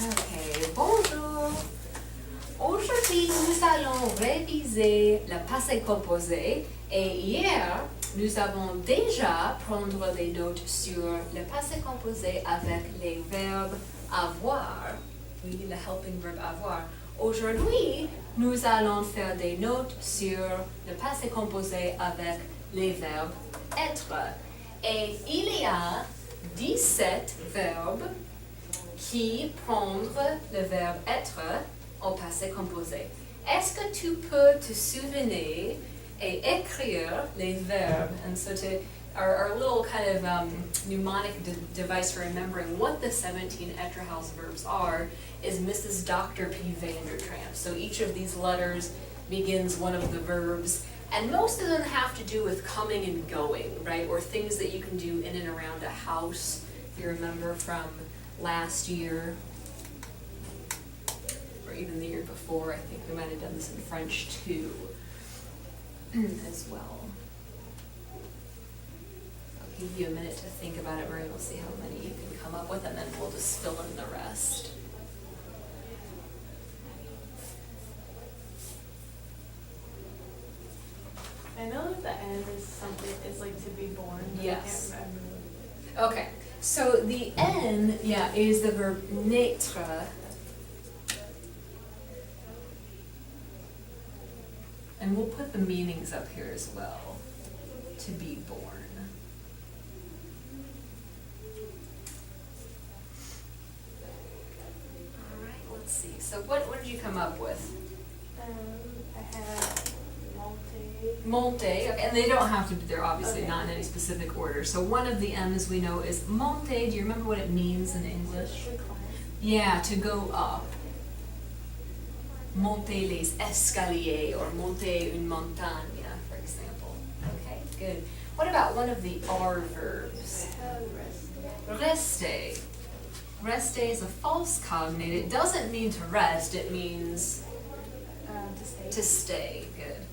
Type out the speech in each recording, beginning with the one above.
Ok, bonjour. Aujourd'hui, nous allons réviser le passé composé et hier, nous avons déjà prendre des notes sur le passé composé avec les verbes avoir. Oui, le helping verb avoir. Aujourd'hui, nous allons faire des notes sur le passé composé avec les verbes être. Et il y a 17 verbes qui prendre le verbe être au passé composé. Est-ce que tu peux te souvenir et écrire les verbes? And so to our little kind of mnemonic device for remembering what the 17 Esterhaus verbs are is Mrs. Dr. P. Vandertramp. So each of these letters begins one of the verbs, and most of them have to do with coming and going, right? Or things that you can do in and around a house. If you remember from last year, or even the year before, I think we might have done this in French too, as well. I'll give you a minute to think about it, Marie. We'll see how many you can come up with, and then we'll just fill in the rest. I know that the N is something, is like to be born, but Yes. I can't remember. Okay, so the N, is the verb naître. And we'll put the meanings up here as well. To be born. All right, let's see. So what did you come up with? I had multi. Monte, okay, and they don't have to be, they're obviously not in any specific order. So one of the M's we know is monte. Do you remember what it means in English? The class. Yeah, to go up. Monter les escaliers or monter une montagne, for example. Okay, good. What about one of the R verbs? I had rest. Rester. Rester is a false cognate. It doesn't mean to rest, it means To stay. to stay. Good.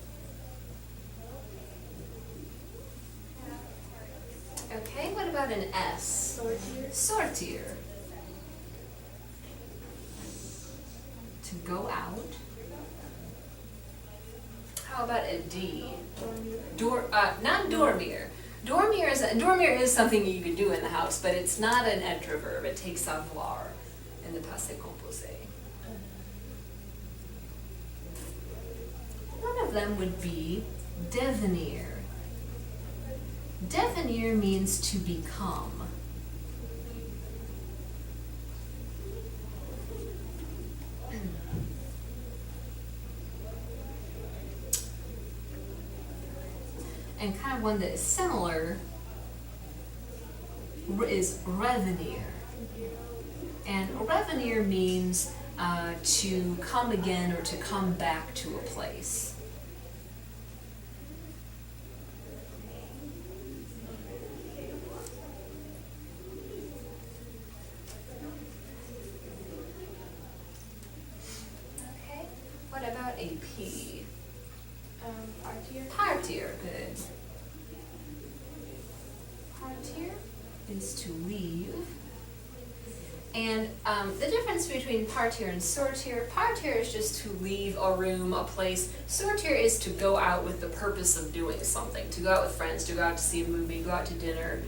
Okay, what about an S? Sortir. Sortir. To go out. How about a D? Not dormir. Dormir is something you can do in the house, but it's not an adverb. It takes savoir in the passé composé. One of them would be devenir. Devenir means to become. And kind of one that is similar is revenir. And revenir means to come again or to come back to a place. Okay, what about a P? Partir. Partir, good. Partir is to leave. And the difference between partir and sortir, partir is just to leave a room, a place. Sortir is to go out with the purpose of doing something, to go out with friends, to go out to see a movie, go out to dinner.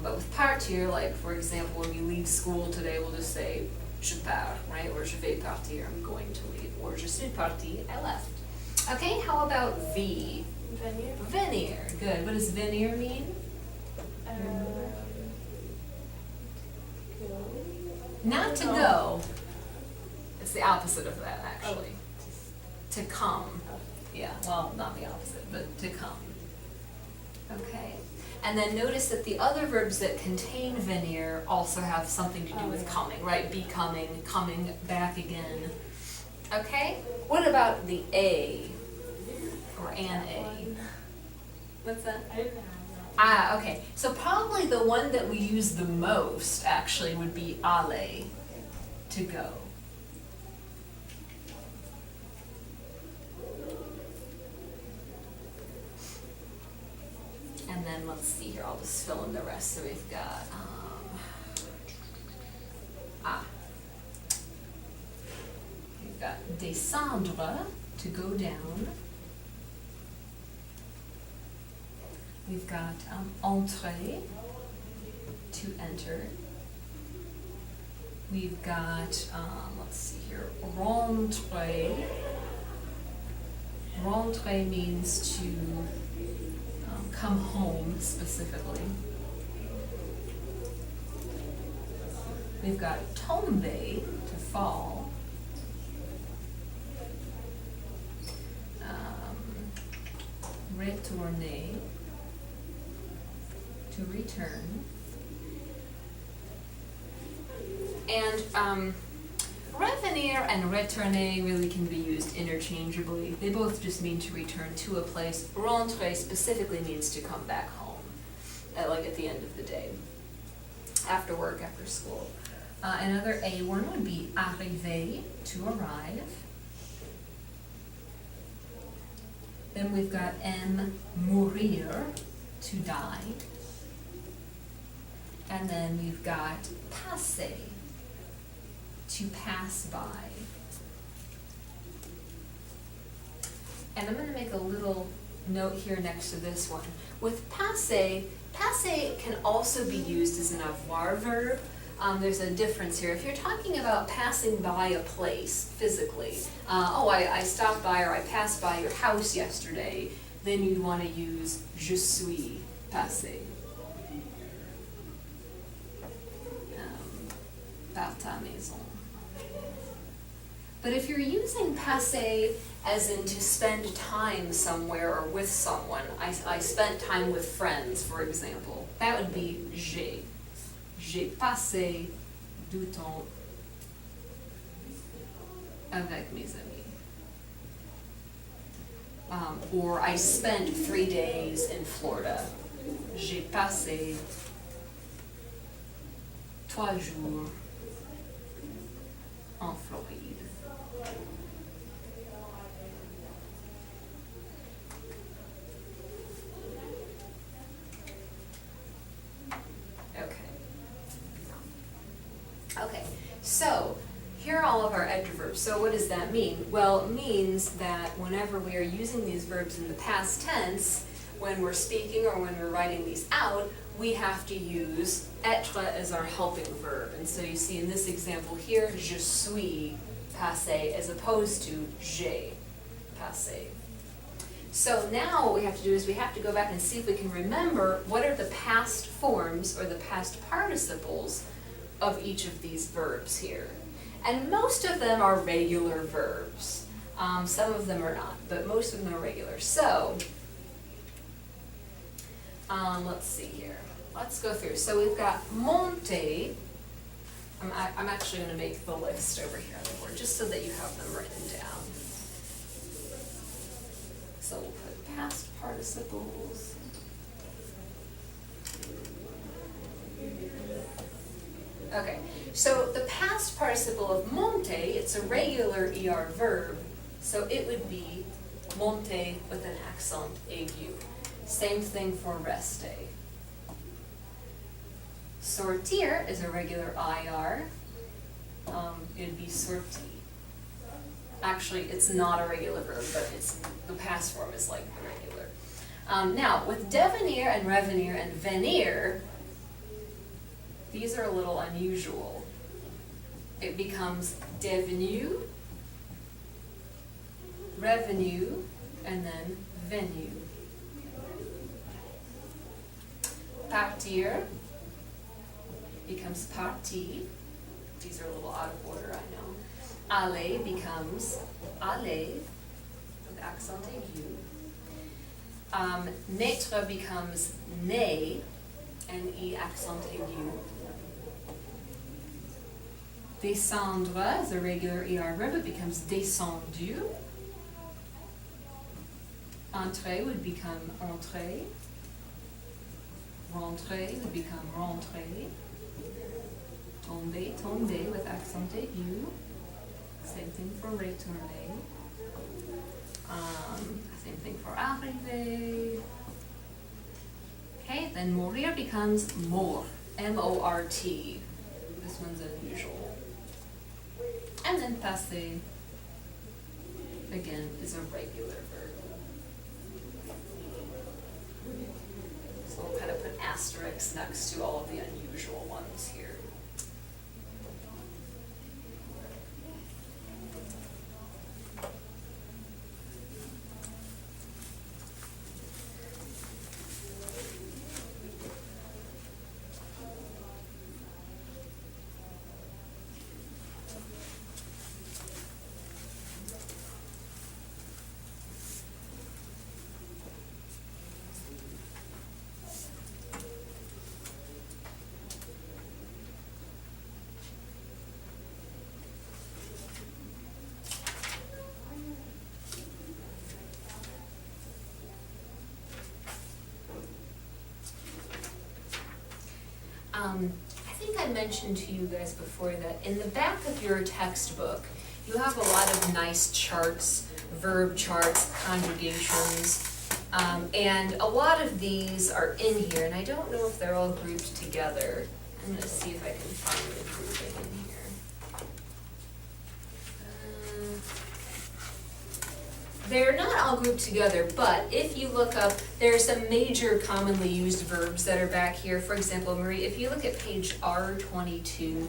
But with partir, like for example, when you leave school today, we'll just say je pars, right? Or je vais partir, I'm going to leave. Or je suis parti, I left. Okay, how about V? Venir. Venir, good. What does venir mean? Go. Not to No. go. It's the opposite of that, actually. To come. Yeah, well, not the opposite, but to come. Okay. And then notice that the other verbs that contain venir also have something to do with coming, right? Becoming, coming back again. Okay? What about the A? Or an A? What's that? I didn't have that. Okay. So probably the one that we use the most actually would be aller, to go. And then let's see here, I'll just fill in the rest. So we've got descendre, to go down. We've got entrer, to enter. We've got, let's see here, rentrer. Rentrer means to come home specifically. We've got tomber, to fall. Retourner, to return. And revenir and retourner really can be used interchangeably. They both just mean to return to a place. Rentrer specifically means to come back home, like at the end of the day, after work, after school. Another A one would be arriver, to arrive. Then we've got mourir, to die. And then we've got passer, to pass by. And I'm going to make a little note here next to this one. With passer, passer can also be used as an avoir verb. There's a difference here. If you're talking about passing by a place physically, I stopped by or I passed by your house yesterday, then you'd want to use je suis passé. Par ta maison. But if you're using passé as in to spend time somewhere or with someone, I spent time with friends, for example, that would be j'ai. J'ai passé du temps avec mes amis. Or I spent 3 days in Florida. J'ai passé 3 jours en Floride. Okay, so here are all of our adverbs. So what does that mean? Well, it means that whenever we are using these verbs in the past tense, when we're speaking or when we're writing these out, we have to use être as our helping verb. And so you see in this example here, je suis passé as opposed to j'ai passé. So now what we have to do is we have to go back and see if we can remember what are the past forms or the past participles of each of these verbs here. And most of them are regular verbs. Some of them are not, but most of them are regular. So, let's see here. Let's go through. So we've got monter. I'm actually going to make the list over here on the board just so that you have them written down. So we'll put past participles. Okay, so the past participle of monter, it's a regular ER verb, so it would be monter with an accent aigu. Same thing for rester. Sortir is a regular IR. It would be sorti. Actually, it's not a regular verb, but the past form is like the regular. Now, with devenir and revenir and venir, these are a little unusual. It becomes devenu, revenu, and then venu. Partir becomes parti. These are a little out of order, I know. Aller becomes aller, with accent aigu. Naître becomes né, N-E accent aigu. Descendre is a regular ER verb, it becomes descendu. Entrer would become entrer. Rentrer would become rentrer. Tomber, tomber with accent aigu. Same thing for retourner. Same thing for arriver. Okay, then mourir becomes mort, M-O-R-T. This one's unusual. And then passer again, is a regular verb. So we'll kind of put asterisks next to all of the unusual ones here. I think I mentioned to you guys before that in the back of your textbook, you have a lot of nice charts, verb charts, conjugations, and a lot of these are in here, and I don't know if they're all grouped together. I'm gonna see if I can find the grouping in here. They're not all grouped together, but if you look up, there are some major commonly used verbs that are back here. For example, Marie, if you look at page R22,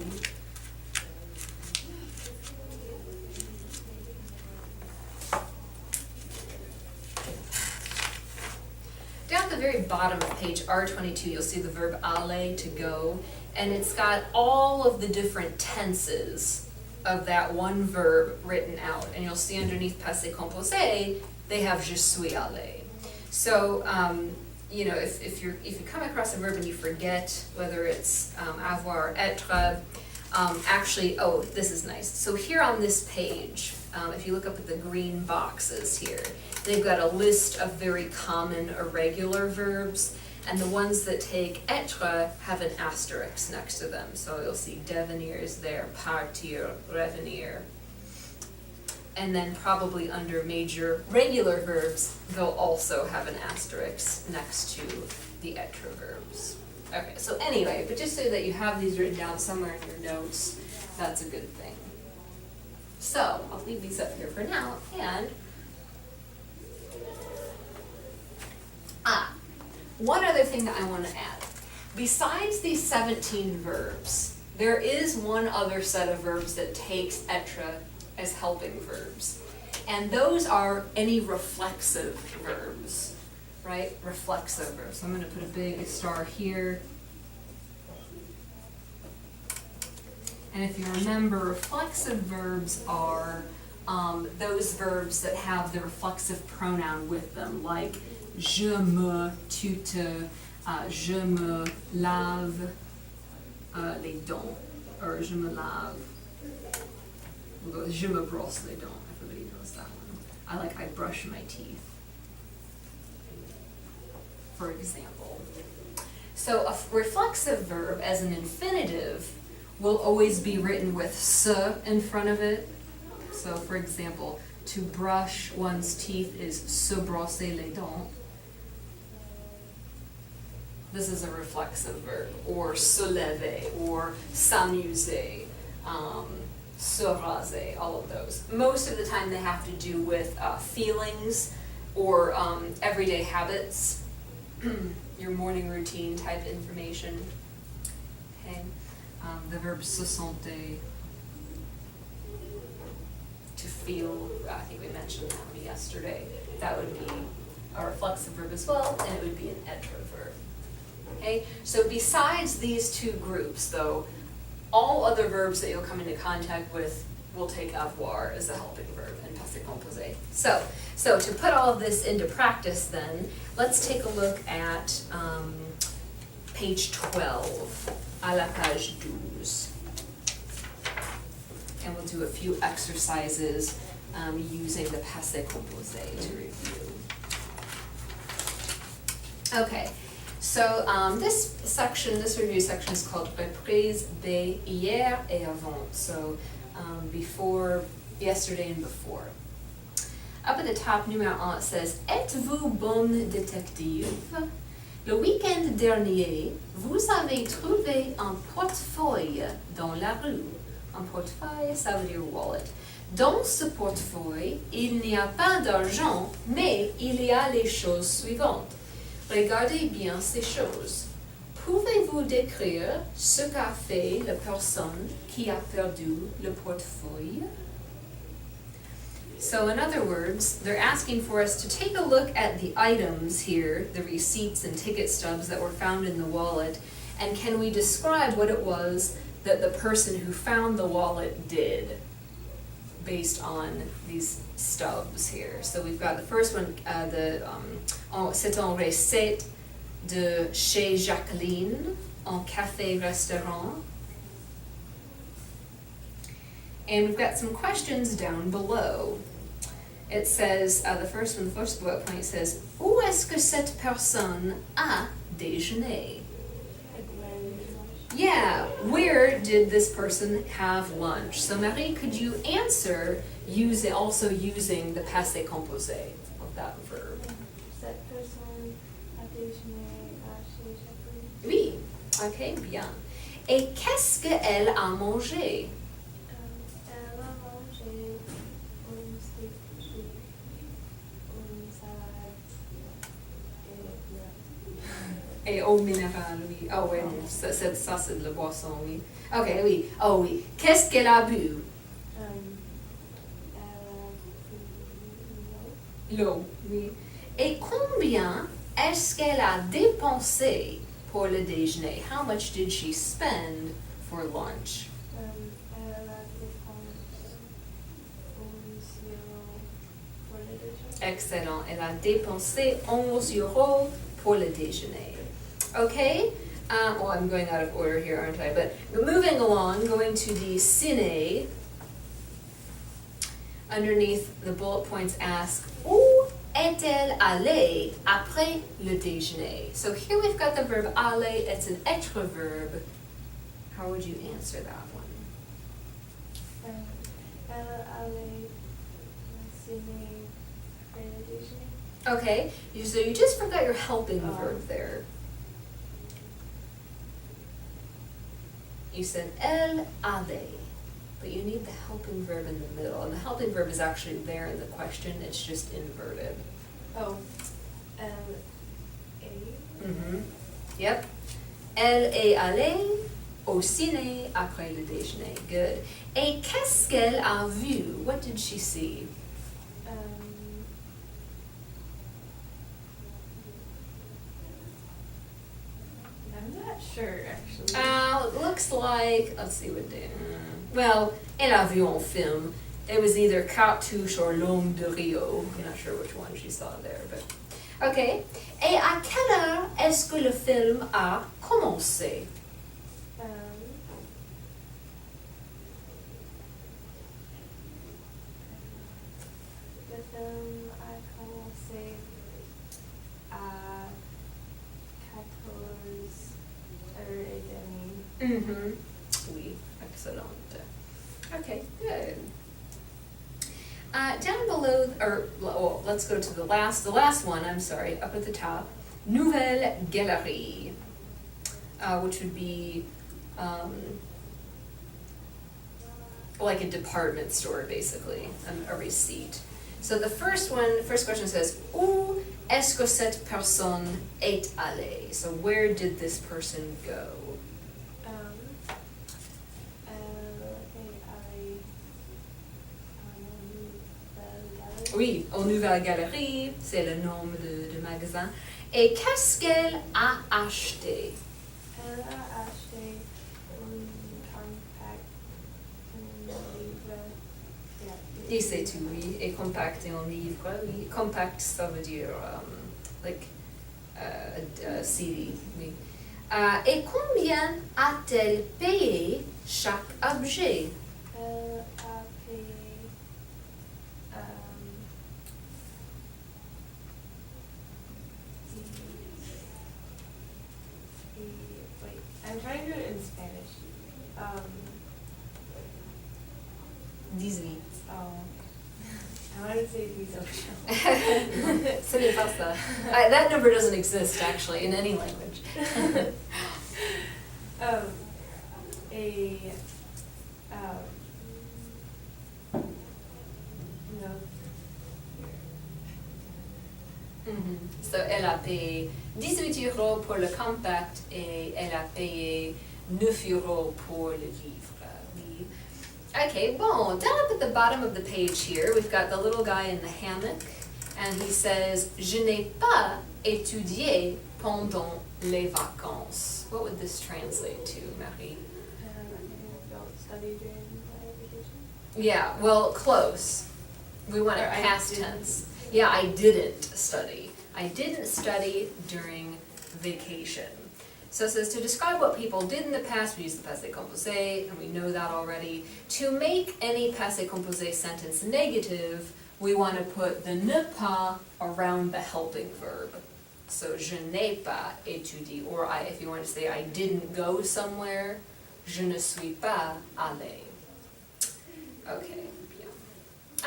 down at the very bottom of page R22, you'll see the verb aller, to go, and it's got all of the different tenses of that one verb written out, and you'll see underneath passé composé they have je suis allé. So you know, if you come across a verb and you forget whether it's avoir or être, actually, oh, this is nice. So here on this page, if you look up at the green boxes here, they've got a list of very common irregular verbs, and the ones that take être have an asterisk next to them. So you'll see devenir is there, partir, revenir. And then probably under major regular verbs, they'll also have an asterisk next to the être verbs. Okay, so anyway, but just so that you have these written down somewhere in your notes, that's a good thing. So I'll leave these up here for now, and one other thing that I want to add. Besides these 17 verbs, there is one other set of verbs that takes être as helping verbs. And those are any reflexive verbs, right? Reflexive verbs. So I'm going to put a big star here. And if you remember, reflexive verbs are those verbs that have the reflexive pronoun with them, like je me, tu te, je me lave les dents, or je me lave, we'll go, je me brosse les dents, everybody knows that one. I brush my teeth, for example. So a reflexive verb as an infinitive will always be written with se in front of it. So for example, to brush one's teeth is se brosser les dents. This is a reflexive verb, or se lever, or s'amuser, se raser, all of those. Most of the time they have to do with feelings or everyday habits, your morning routine type information. Okay, the verb se sentir, to feel, I think we mentioned that one yesterday. That would be a reflexive verb as well, and it would be an être verb. Okay, so besides these two groups, though, all other verbs that you'll come into contact with will take avoir as a helping verb in passé composé. So to put all of this into practice then, let's take a look at page 12, à la page 12. And we'll do a few exercises using the passé composé to review. Okay. So this review section is called Reprise de hier et avant. So before, yesterday and before. Up at the top, numéro 1, it says, Êtes-vous bonne détective? Le week-end dernier, vous avez trouvé un portefeuille dans la rue. Un portefeuille, ça veut dire wallet. Dans ce portefeuille, il n'y a pas d'argent, mais il y a les choses suivantes. Regardez bien ces choses. Pouvez-vous décrire ce qu'a fait la personne qui a perdu le portefeuille? So in other words, they're asking for us to take a look at the items here, the receipts and ticket stubs that were found in the wallet, and can we describe what it was that the person who found the wallet did based on these stubs here. So we've got the first one, c'est un recette de chez Jacqueline, en café-restaurant. And we've got some questions down below. It says, the first bullet point says, où est-ce que cette personne a déjeuné? Yeah, where did this person have lunch? So Marie, could you answer also using the passé composé of that verb? Cette personne a déjeuné chez Jacqueline. Oui, ok, bien. Et qu'est-ce qu'elle a mangé? Elle a mangé un steak frites, une salade Et eau minérale, oui. Oh oui, ça c'est de la boisson, oui. Ok, oui. Oh oui. Qu'est-ce qu'elle a bu? L'eau, oui. Et combien est-ce qu'elle a dépensé pour le déjeuner? How much did she spend for lunch? Elle a dépensé €11 pour le déjeuner. Excellent. Elle a dépensé 11 € pour le déjeuner. Okay? Well, I'm going out of order here, aren't I? But moving along, going to the ciné. Underneath the bullet points ask, où est-elle allée après le déjeuner? So here we've got the verb aller. It's an être verb. How would you answer that one? Elle est allée ciné après le déjeuner. Okay, so you just forgot your helping verb there. You said elle allait, but you need the helping verb in the middle, and the helping verb is actually there in the question, it's just inverted. Oh, elle est. Mm-hmm. Yep. Elle est allée au ciné après le déjeuner. Good. Et qu'est-ce qu'elle a vu? What did she see? I'm not sure actually. It looks like, let's see what they, well, elle a vu un film. It was either Cartouche or L'Homme de Rio. I'm not sure which one she saw there, but. Okay. Et à quelle heure est-ce que le film a commencé? Le film a commencé à 14h30. Mm-hmm. Oui, excellent. Okay, good. Down below, let's go to the last one, I'm sorry, up at the top. Nouvelle Galerie, which would be like a department store, basically, a receipt. So the first question says, où est-ce que cette personne est allée? So where did this person go? Oui, aux Nouvelles Galeries, c'est le nom de magasin. Et qu'est-ce qu'elle a acheté? Elle a acheté un compact, un livre. Et c'est tout, oui. Et compact et un livre, oui. Compact, ça veut dire like a CD, oui. Et combien a-t-elle payé chaque objet? Elle a payé wait, I'm trying to do it in Spanish. 18. Oh, I wanted to say 18. Ce n'est pas ça. That number doesn't exist, actually, in any language. So, elle a payé 18 € pour le compact et elle a payé 9 € pour le livre. Oui. Okay, bon, down up at the bottom of the page here, we've got the little guy in the hammock, and he says, Je n'ai pas étudié pendant les vacances. What would this translate to, Marie? Don't study during my vacation. Yeah, well, close. We want it Or I past didn't. tense. Yeah, I didn't study. I didn't study during vacation. So it says to describe what people did in the past, we use the passé composé, and we know that already. To make any passé composé sentence negative, we want to put the ne pas around the helping verb. So je n'ai pas étudié, or if you want to say I didn't go somewhere, je ne suis pas allé. Okay, bien.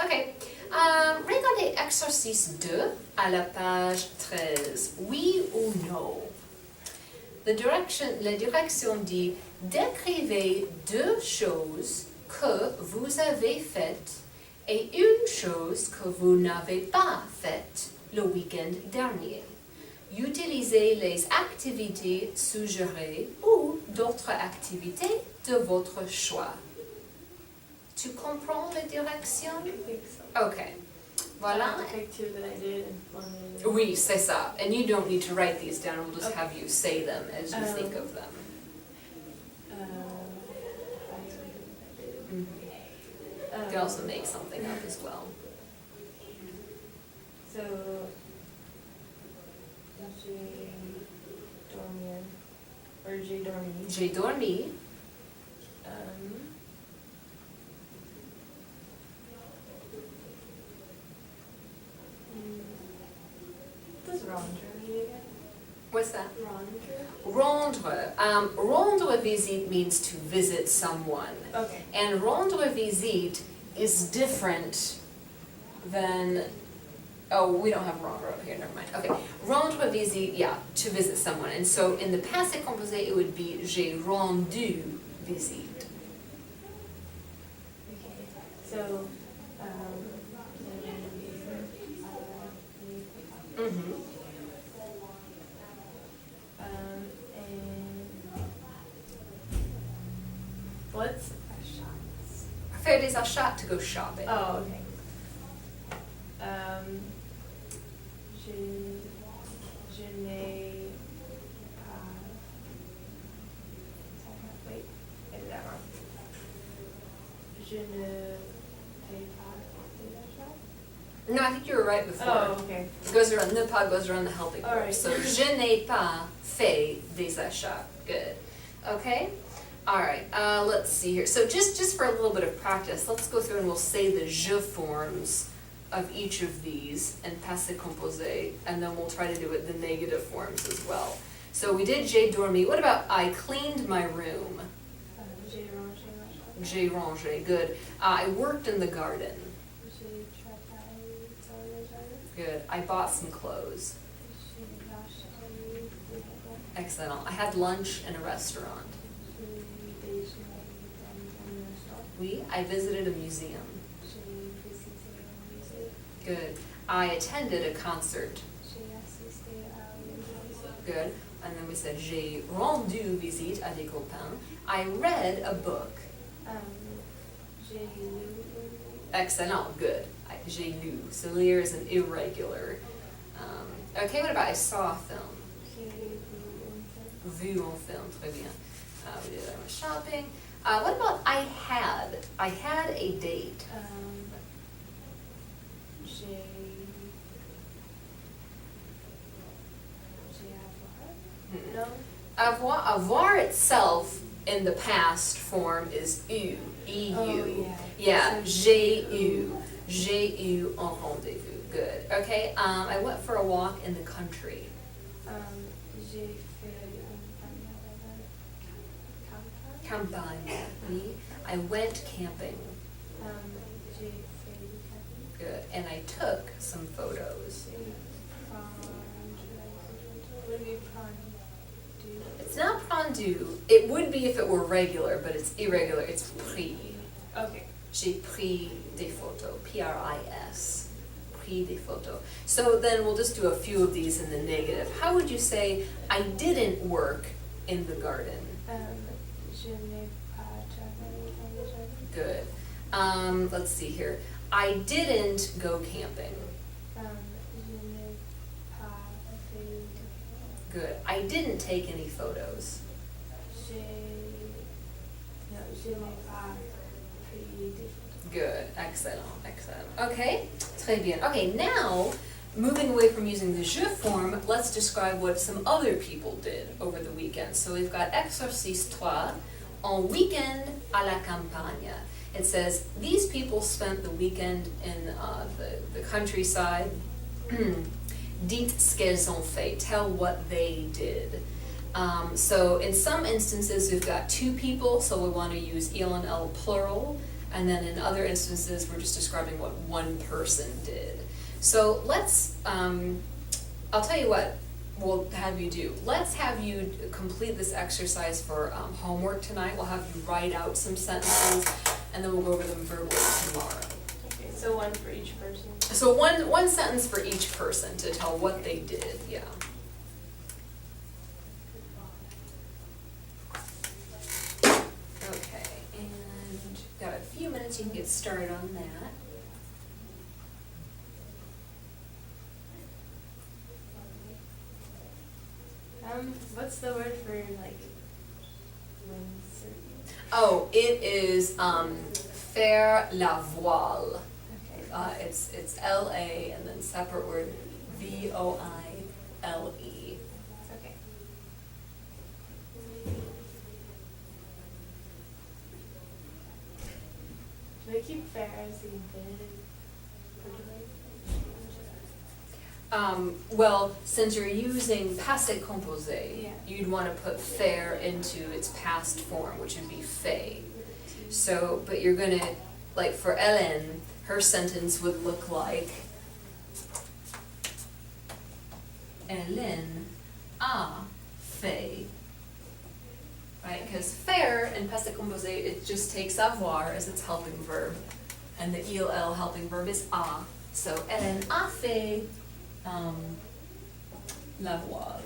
Okay, regardez exercice 2 à la page 13. Oui ou non? La direction dit décrivez 2 choses que vous avez faites et une chose que vous n'avez pas faite le week-end dernier. Utilisez les activités suggérées ou d'autres activités de votre choix. Tu comprends la direction? I think so. Okay. Voilà. I picked 2 that I did and one that I Oui, c'est ça. And you don't need to write these down, we'll just Okay. have you say them as you think of them. You can also make something up as well. So, j'ai dormi, or j'ai dormi. J'ai dormi. What does rendre mean again? What's that? Rendre? Rendre. Rendre visite means to visit someone. Okay. And rendre visite is different than, oh, we don't have rendre up here, never mind. Okay, rendre visite, yeah, to visit someone. And so in the passé composé, it would be j'ai rendu visite. Okay. So, Mm-hmm. and what's Faire des achats, to go shopping. Oh, okay. Je n'ai pas. Wait, I did that wrong. Je ne paye pas des achats? No, I think you were right before. Oh, okay. It goes around, ne pas goes around the helping All verb. right. So, je n'ai pas fait des achats. Good. Okay? Alright, let's see here. So just for a little bit of practice, let's go through and we'll say the je forms of each of these and passé composé, and then we'll try to do it the negative forms as well. So we did j'ai dormi. What about I cleaned my room? J'ai rangé ma chambre. J'ai rangé. Good. I worked in the garden. J'ai travaillé dans le jardin. Good. I bought some clothes. J'ai acheté des vêtements. Excellent. I had lunch in a restaurant. J'ai déjeuné dans un restaurant. Oui, I visited a museum. J'ai visité un musée. Good. I attended a concert. J'ai assisté à un concert. Good. And then we said j'ai rendu visite à des copains. I read a book. J'ai lu. Excellent. Good. J'ai lu. So lire is an irregular. Okay, what about I saw a film? J'ai vu un film. Vu un film. Très bien. We did that with shopping. What about I had? I had a date. J'ai avoir. No. Avoir itself in the past form is eu. EU. Oh, yeah. Yeah, So j'ai j'ai eu. J'ai eu un rendezvous. Good. Okay, I went for a walk in the country. J'ai fait campagne. Campagne. Oui. I went camping. J'ai fait camping. Good. And I took some photos. J'ai what do you do? It's not prendu. It would be if it were regular, but it's irregular. It's pris. Okay. J'ai pris des photos. Pris. pris des photos. So then we'll just do a few of these in the negative. How would you say, I didn't work in the garden? Je n'ai pas travaillé dans le jardin. Good. Let's see here. I didn't go camping. Je n'ai pas fait de Good. I didn't take any photos. je n'ai pas pris des photos. Good. Excellent. Excellent. Okay. Très bien. Okay, now, moving away from using the je form, let's describe what some other people did over the weekend. So we've got exercice 3, en weekend à la campagne. It says, these people spent the weekend in the countryside. Dites ce qu'elles ont fait. Tell what they did. So in some instances, we've got two people, so we want to use il and elle plural. And then in other instances, we're just describing what one person did. So let's, I'll tell you what we'll have you do. Let's have you complete this exercise for homework tonight. We'll have you write out some sentences, and then we'll go over them verbally tomorrow. Okay, so one for each person. So one sentence for each person to tell what they did, yeah. Okay, and got a few minutes, you can get started on that. What's the word for like windsurfing? Oh, it is faire la voile. Okay. It's L-A and then separate word V-O-I-L-E. Okay. Do I keep fair as the infinitive for today? Well, since you're using passé composé, Yeah. you'd want to put faire into its past form, which would be fait. So, but you're gonna, like for Ellen, her sentence would look like Ellen a fait. Right, because faire in passé composé, it just takes avoir as its helping verb, and the il helping verb is a. So Ellen a fait la voile.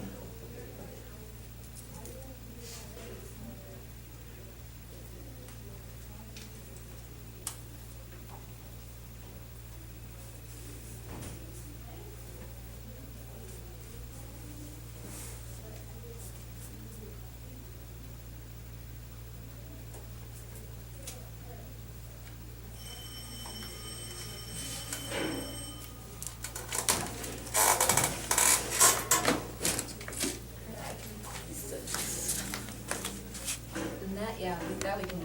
And that, yeah, that we can